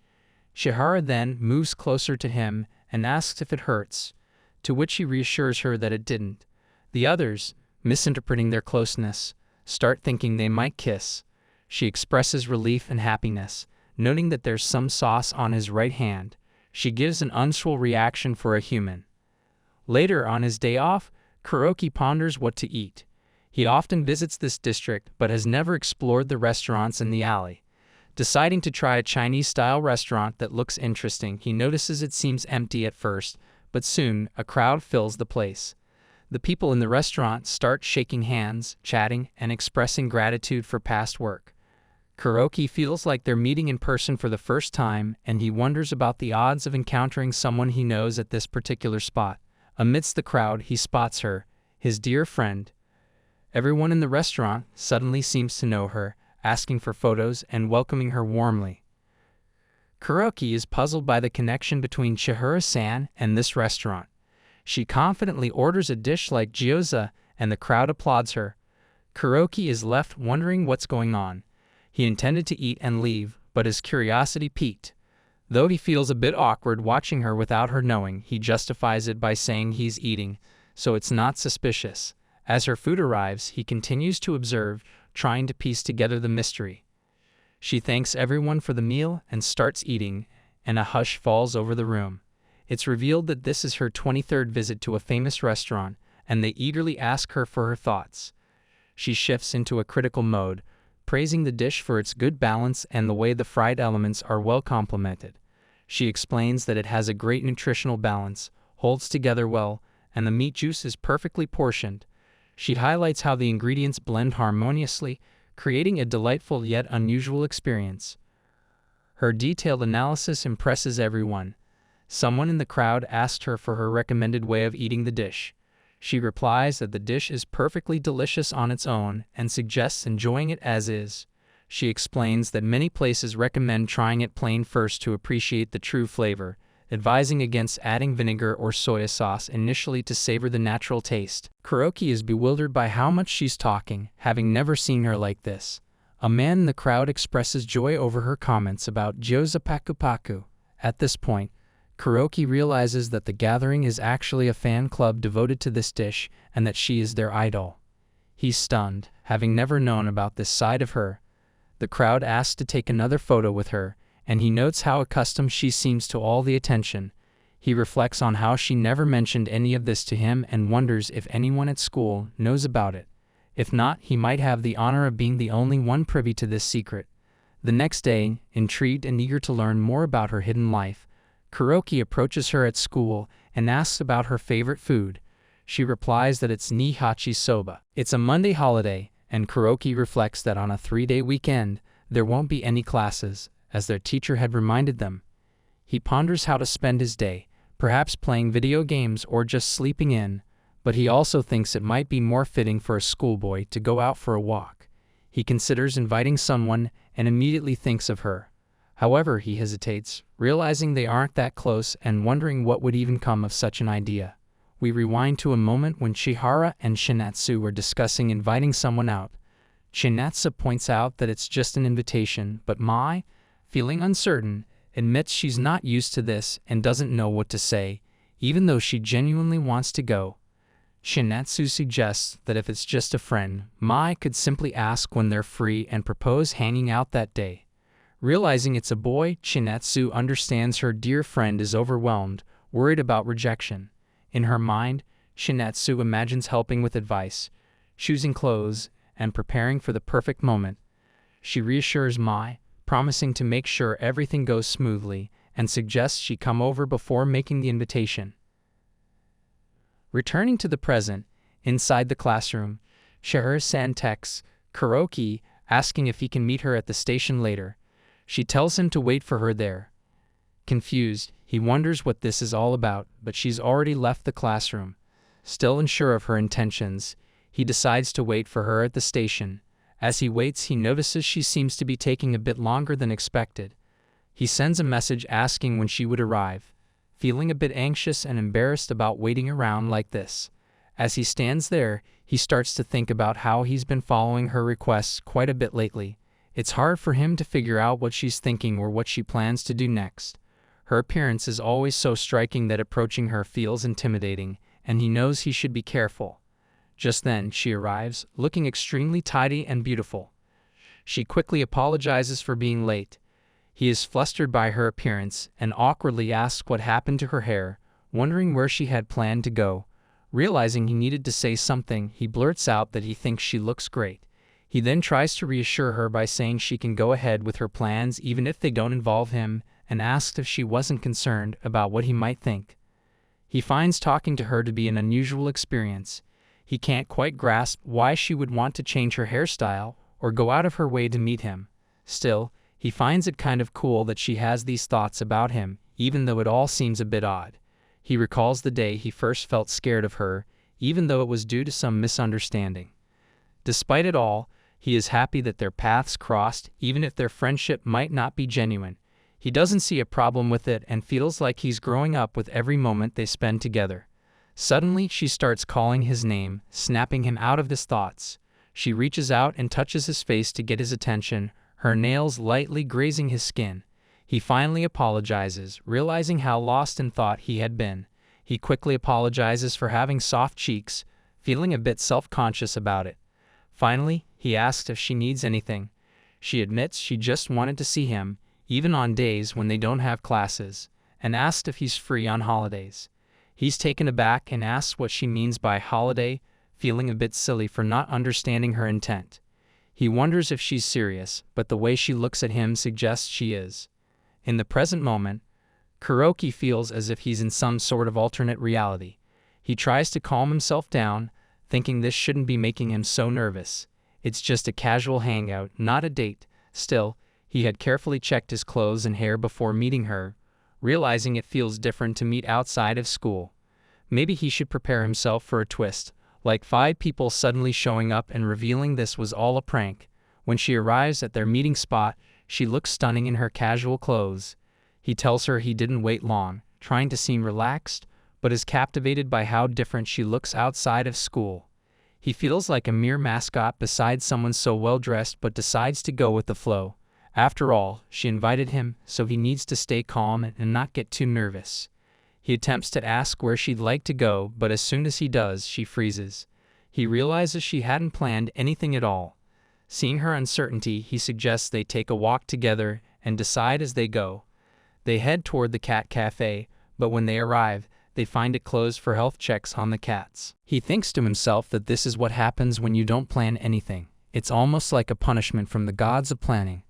Chihara then moves closer to him and asks if it hurts, to which he reassures her that it didn't. The others, misinterpreting their closeness, start thinking they might kiss. She expresses relief and happiness, noting that there's some sauce on his right hand. She gives an unusual reaction for a human. Later on his day off, Kuroki ponders what to eat. He often visits this district but has never explored the restaurants in the alley. Deciding to try a Chinese-style restaurant that looks interesting, he notices it seems empty at first, but soon a crowd fills the place. The people in the restaurant start shaking hands, chatting, and expressing gratitude for past work. Kuroki feels like they're meeting in person for the first time, and he wonders about the odds of encountering someone he knows at this particular spot. Amidst the crowd, he spots her, his dear friend. Everyone in the restaurant suddenly seems to know her, asking for photos and welcoming her warmly. Kuroki is puzzled by the connection between Chihara-san and this restaurant. She confidently orders a dish like gyoza, and the crowd applauds her. Kuroki is left wondering what's going on. He intended to eat and leave, but his curiosity piqued. Though he feels a bit awkward watching her without her knowing, he justifies it by saying he's eating, so it's not suspicious. As her food arrives, he continues to observe, trying to piece together the mystery. She thanks everyone for the meal and starts eating, and a hush falls over the room. It's revealed that this is her 23rd visit to a famous restaurant, and they eagerly ask her for her thoughts. She shifts into a critical mode, praising the dish for its good balance and the way the fried elements are well complemented. She explains that it has a great nutritional balance, holds together well, and the meat juice is perfectly portioned. She highlights how the ingredients blend harmoniously, creating a delightful yet unusual experience. Her detailed analysis impresses everyone. Someone in the crowd asked her for her recommended way of eating the dish. She replies that the dish is perfectly delicious on its own and suggests enjoying it as is. She explains that many places recommend trying it plain first to appreciate the true flavor. advising against adding vinegar or soy sauce initially to savor the natural taste. Kuroki is bewildered by how much she's talking, having never seen her like this. A man in the crowd expresses joy over her comments about gyoza paku-paku. At this point, Kuroki realizes that the gathering is actually a fan club devoted to this dish and that she is their idol. He's stunned, having never known about this side of her. The crowd asks to take another photo with her, and he notes how accustomed she seems to all the attention. He reflects on how she never mentioned any of this to him and wonders if anyone at school knows about it. If not, he might have the honor of being the only one privy to this secret. The next day, intrigued and eager to learn more about her hidden life, Kuroki approaches her at school and asks about her favorite food. She replies that it's nihachi soba. It's a Monday holiday, and Kuroki reflects that on a 3-day weekend, there won't be any classes, as their teacher had reminded them. He ponders how to spend his day, perhaps playing video games or just sleeping in, but he also thinks it might be more fitting for a schoolboy to go out for a walk. He considers inviting someone and immediately thinks of her. However, he hesitates, realizing they aren't that close and wondering what would even come of such an idea. We rewind to a moment when Chihara and Shinatsu were discussing inviting someone out. Shinatsu points out that it's just an invitation, but Mai, feeling uncertain, admits she's not used to this and doesn't know what to say, even though she genuinely wants to go. Shinatsu suggests that if it's just a friend, Mai could simply ask when they're free and propose hanging out that day. Realizing it's a boy, Shinatsu understands her dear friend is overwhelmed, worried about rejection. In her mind, Shinatsu imagines helping with advice, choosing clothes, and preparing for the perfect moment. She reassures Mai, promising to make sure everything goes smoothly, and suggests she come over before making the invitation. Returning to the present, inside the classroom, Chihara-san texts Kuroki, asking if he can meet her at the station later. She tells him to wait for her there. Confused, he wonders what this is all about, but she's already left the classroom. Still unsure of her intentions, he decides to wait for her at the station. As he waits, he notices she seems to be taking a bit longer than expected. He sends a message asking when she would arrive, feeling a bit anxious and embarrassed about waiting around like this. As he stands there, he starts to think about how he's been following her requests quite a bit lately. It's hard for him to figure out what she's thinking or what she plans to do next. Her appearance is always so striking that approaching her feels intimidating, and he knows he should be careful. Just then, she arrives, looking extremely tidy and beautiful. She quickly apologizes for being late. He is flustered by her appearance and awkwardly asks what happened to her hair, wondering where she had planned to go. Realizing he needed to say something, he blurts out that he thinks she looks great. He then tries to reassure her by saying she can go ahead with her plans even if they don't involve him, and asks if she wasn't concerned about what he might think. He finds talking to her to be an unusual experience. He can't quite grasp why she would want to change her hairstyle or go out of her way to meet him. Still, he finds it kind of cool that she has these thoughts about him, even though it all seems a bit odd. He recalls the day he first felt scared of her, even though it was due to some misunderstanding. Despite it all, he is happy that their paths crossed, even if their friendship might not be genuine. He doesn't see a problem with it and feels like he's growing up with every moment they spend together. Suddenly, she starts calling his name, snapping him out of his thoughts. She reaches out and touches his face to get his attention, her nails lightly grazing his skin. He finally apologizes, realizing how lost in thought he had been. He quickly apologizes for having soft cheeks, feeling a bit self-conscious about it. Finally, he asks if she needs anything. She admits she just wanted to see him, even on days when they don't have classes, and asks if he's free on holidays. He's taken aback and asks what she means by holiday, feeling a bit silly for not understanding her intent. He wonders if she's serious, but the way she looks at him suggests she is. In the present moment, Kuroki feels as if he's in some sort of alternate reality. He tries to calm himself down, thinking this shouldn't be making him so nervous. It's just a casual hangout, not a date. Still, he had carefully checked his clothes and hair before meeting her, realizing it feels different to meet outside of school. Maybe he should prepare himself for a twist, like 5 people suddenly showing up and revealing this was all a prank. When she arrives at their meeting spot, she looks stunning in her casual clothes. He tells her he didn't wait long, trying to seem relaxed, but is captivated by how different she looks outside of school. He feels like a mere mascot beside someone so well-dressed but decides to go with the flow. After all, she invited him, so he needs to stay calm and not get too nervous. He attempts to ask where she'd like to go, but as soon as he does, she freezes. He realizes she hadn't planned anything at all. Seeing her uncertainty, he suggests they take a walk together and decide as they go. They head toward the cat cafe, but when they arrive, they find it closed for health checks on the cats. He thinks to himself that this is what happens when you don't plan anything. It's almost like a punishment from the gods of planning.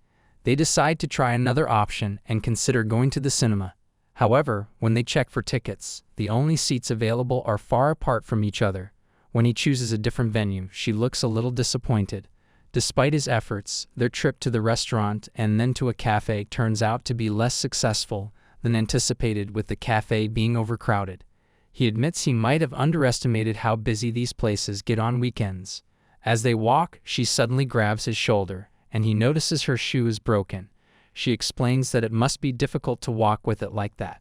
They decide to try another option and consider going to the cinema. However, when they check for tickets, the only seats available are far apart from each other. When he chooses a different venue, she looks a little disappointed. Despite his efforts, their trip to the restaurant and then to a cafe turns out to be less successful than anticipated, with the cafe being overcrowded. He admits he might have underestimated how busy these places get on weekends. As they walk, she suddenly grabs his shoulder, and he notices her shoe is broken. She explains that it must be difficult to walk with it like that.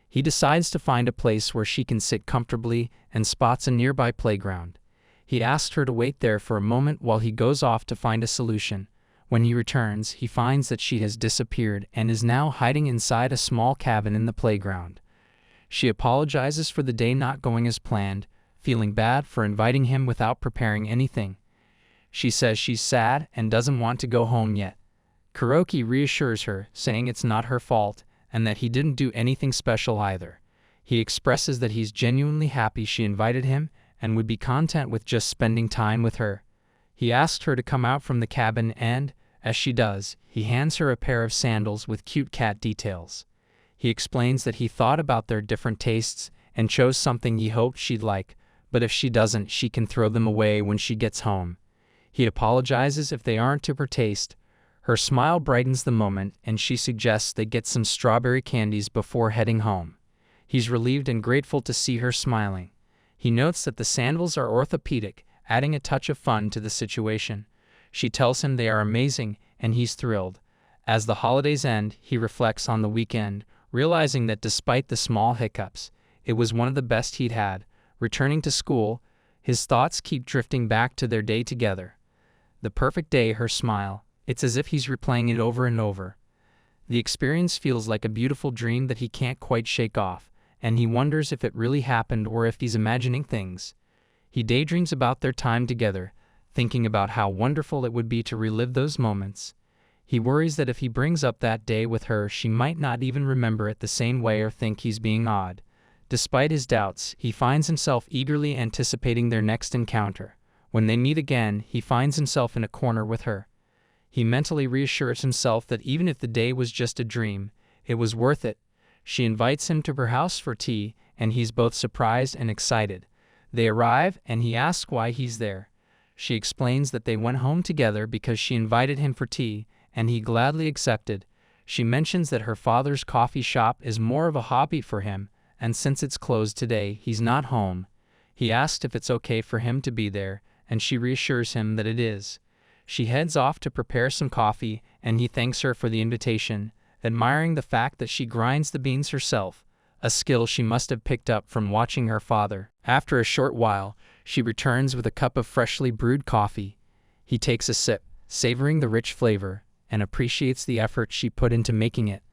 He decides to find a place where she can sit comfortably and spots a nearby playground. He asks her to wait there for a moment while he goes off to find a solution. When he returns, he finds that she has disappeared and is now hiding inside a small cabin in the playground. She apologizes for the day not going as planned, feeling bad for inviting him without preparing anything. She says she's sad and doesn't want to go home yet. Kuroki reassures her, saying it's not her fault and that he didn't do anything special either. He expresses that he's genuinely happy she invited him and would be content with just spending time with her. He asks her to come out from the cabin and, as she does, he hands her a pair of sandals with cute cat details. He explains that he thought about their different tastes and chose something he hoped she'd like, but if she doesn't, she can throw them away when she gets home. He apologizes if they aren't to her taste. Her smile brightens the moment, and she suggests they get some strawberry candies before heading home. He's relieved and grateful to see her smiling. He notes that the sandals are orthopedic, adding a touch of fun to the situation. She tells him they are amazing, and he's thrilled. As the holidays end, he reflects on the weekend, realizing that despite the small hiccups, it was one of the best he'd had. Returning to school, his thoughts keep drifting back to their day together. The perfect day, her smile. It's as if he's replaying it over and over. The experience feels like a beautiful dream that he can't quite shake off, and he wonders if it really happened or if he's imagining things. He daydreams about their time together, thinking about how wonderful it would be to relive those moments. He worries that if he brings up that day with her, she might not even remember it the same way or think he's being odd. Despite his doubts, he finds himself eagerly anticipating their next encounter. When they meet again, he finds himself in a corner with her. He mentally reassures himself that even if the day was just a dream, it was worth it. She invites him to her house for tea, and he's both surprised and excited. They arrive, and he asks why he's there. She explains that they went home together because she invited him for tea, and he gladly accepted. She mentions that her father's coffee shop is more of a hobby for him, and since it's closed today, he's not home. He asks if it's okay for him to be there, and she reassures him that it is. She heads off to prepare some coffee, and he thanks her for the invitation, admiring the fact that she grinds the beans herself, a skill she must have picked up from watching her father. After a short while, she returns with a cup of freshly brewed coffee. He takes a sip, savoring the rich flavor, and appreciates the effort she put into making it.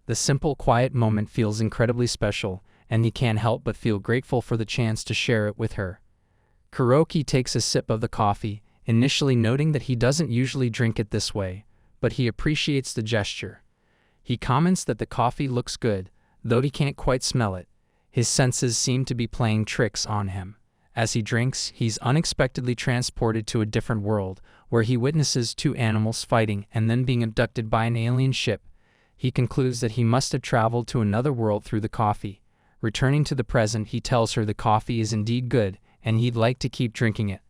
The simple, quiet moment feels incredibly special, and he can't help but feel grateful for the chance to share it with her. Kuroki takes a sip of the coffee, initially noting that he doesn't usually drink it this way, but he appreciates the gesture. He comments that the coffee looks good, though he can't quite smell it. His senses seem to be playing tricks on him. As he drinks, he's unexpectedly transported to a different world, where he witnesses two animals fighting and then being abducted by an alien ship. He concludes that he must have traveled to another world through the coffee. Returning to the present, he tells her the coffee is indeed good, and he'd like to keep drinking it.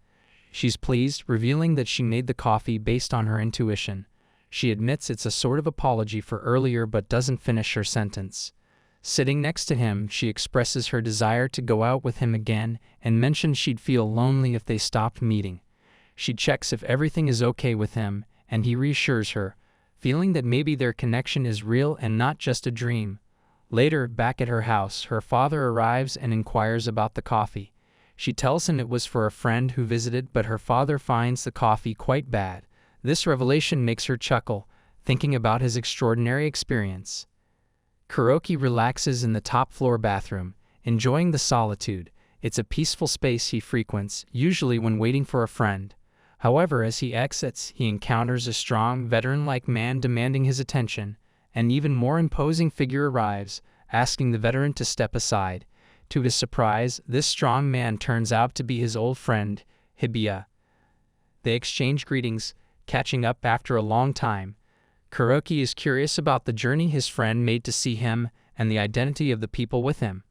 She's pleased, revealing that she made the coffee based on her intuition. She admits it's a sort of apology for earlier but doesn't finish her sentence. Sitting next to him, she expresses her desire to go out with him again and mentions she'd feel lonely if they stopped meeting. She checks if everything is okay with him, and he reassures her, feeling that maybe their connection is real and not just a dream. Later, back at her house, her father arrives and inquires about the coffee. She tells him it was for a friend who visited, but her father finds the coffee quite bad. This revelation makes her chuckle, thinking about his extraordinary experience. Kuroki relaxes in the top-floor bathroom, enjoying the solitude. It's a peaceful space he frequents, usually when waiting for a friend. However, as he exits, he encounters a strong, veteran-like man demanding his attention. An even more imposing figure arrives, asking the veteran to step aside. To his surprise, this strong man turns out to be his old friend, Hibiya. They exchange greetings, catching up after a long time. Kuroki is curious about the journey his friend made to see him and the identity of the people with him.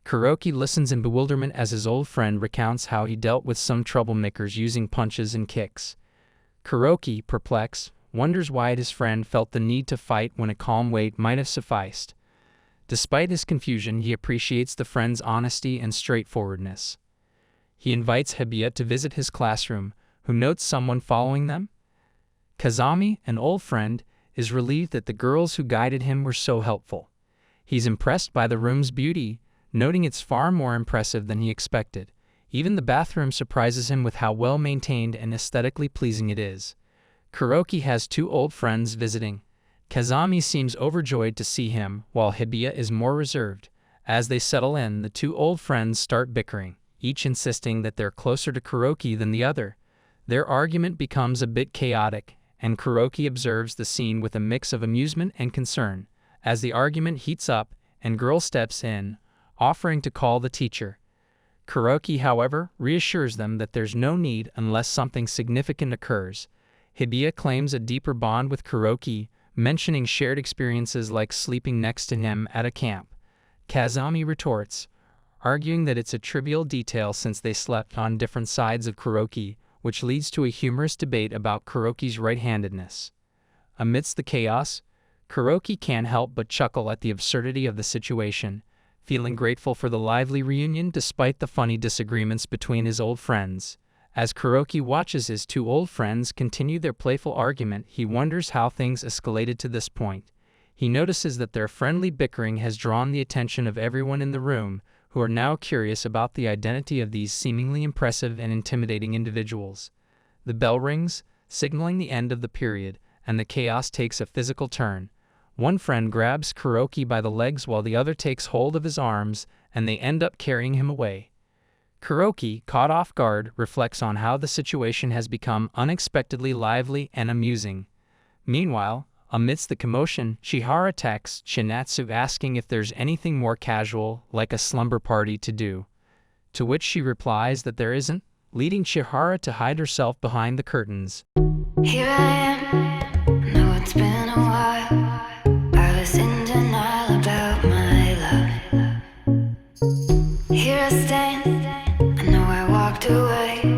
Kuroki listens in bewilderment as his old friend recounts how he dealt with some troublemakers using punches and kicks. Kuroki, perplexed, wonders why his friend felt the need to fight when a calm wait might have sufficed. Despite his confusion, he appreciates the friend's honesty and straightforwardness. He invites Hibiya to visit his classroom, who notes someone following them. Kazami, an old friend, is relieved that the girls who guided him were so helpful. He's impressed by the room's beauty, noting it's far more impressive than he expected. Even the bathroom surprises him with how well-maintained and aesthetically pleasing it is. Kuroki has two old friends visiting. Kazami seems overjoyed to see him, while Hibiya is more reserved. As they settle in, the two old friends start bickering, each insisting that they're closer to Kuroki than the other. Their argument becomes a bit chaotic, and Kuroki observes the scene with a mix of amusement and concern. As the argument heats up, and girl steps in, offering to call the teacher. Kuroki, however, reassures them that there's no need unless something significant occurs. Hibiya claims a deeper bond with Kuroki, mentioning shared experiences like sleeping next to him at a camp. Kazami retorts, arguing that it's a trivial detail since they slept on different sides of Kuroki, which leads to a humorous debate about Kuroki's right-handedness. Amidst the chaos, Kuroki can't help but chuckle at the absurdity of the situation, feeling grateful for the lively reunion despite the funny disagreements between his old friends. As Kuroki watches his two old friends continue their playful argument, he wonders how things escalated to this point. He notices that their friendly bickering has drawn the attention of everyone in the room, who are now curious about the identity of these seemingly impressive and intimidating individuals. The bell rings, signaling the end of the period, and the chaos takes a physical turn. One friend grabs Kuroki by the legs while the other takes hold of his arms, and they end up carrying him away. Kuroki, caught off guard, reflects on how the situation has become unexpectedly lively and amusing. Meanwhile, amidst the commotion, Chihara texts Shinatsu asking if there's anything more casual, like a slumber party, to do. To which she replies that there isn't, leading Chihara to hide herself behind the curtains. Here I am, know it's been a while. I was in denial about my love. Here I stand, I know I walked away.